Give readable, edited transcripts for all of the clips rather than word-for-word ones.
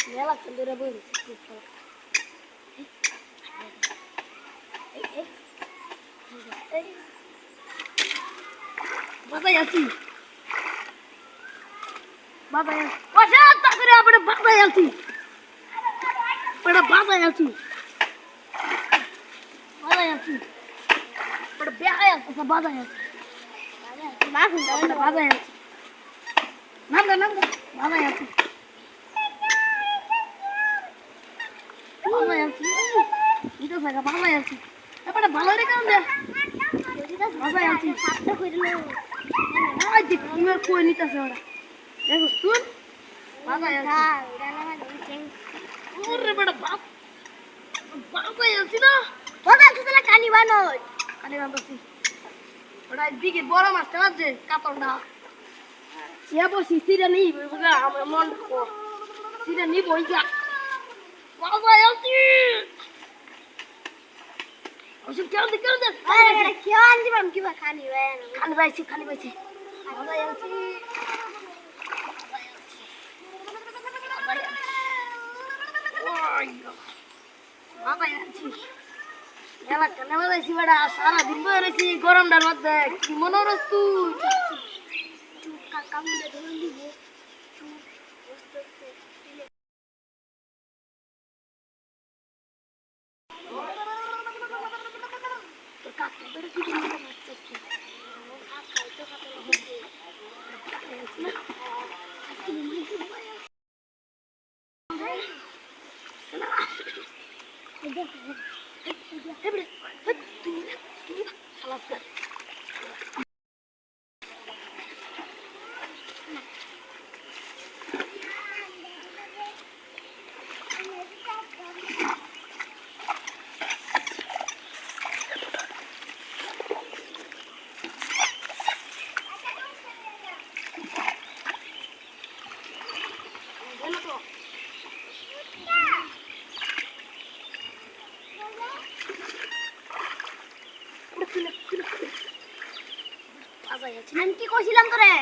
মেলা সুন্দর বই বাজাই আছি বাজাই আছি তাড়াতাড়ি আপনি বাজাই আছি বাজাই আছি বাজাই আছি বেহাই আছে বাজাই আছি বাজাই আছি নাম বাজাই আছি বাজাই আছি এটা জায়গা বাজাই আছি এবারে ভালো রে কাম দে বাজাই আছি সাতটা কইলো আই দেখ তুমি কই নিতাছে ওরা দেখো শুন বাজাই আছি ওরে বড় বাপ বাজাই আছি না বাজাই আছি তাহলে কানি বানাচ্ছি ওরা দিকে বড় মাছটা আছে কাতলটা ইয়া বসি সিরা নেই আমার মন সিরা নিব ইয়া বাজাই আছি ওসব কেমন কেমন দিবাম কিবা খানি বাইছি বাজাই আছি বাজাই আছি মেলা কেন বাজাইছি বেড়া সারাদিন বয়ে রয়েছি গরমটার মধ্যে কি মনে হস তুই কাকামিলে ধরে দিব আমি কি কইছিলাম তোরে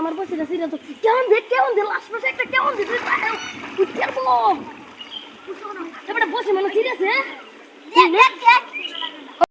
আমার বসে সিরা তো কেমন দিল আশপাশে একটা কেমন দিল এবারে বসে মানে সিরিয়াস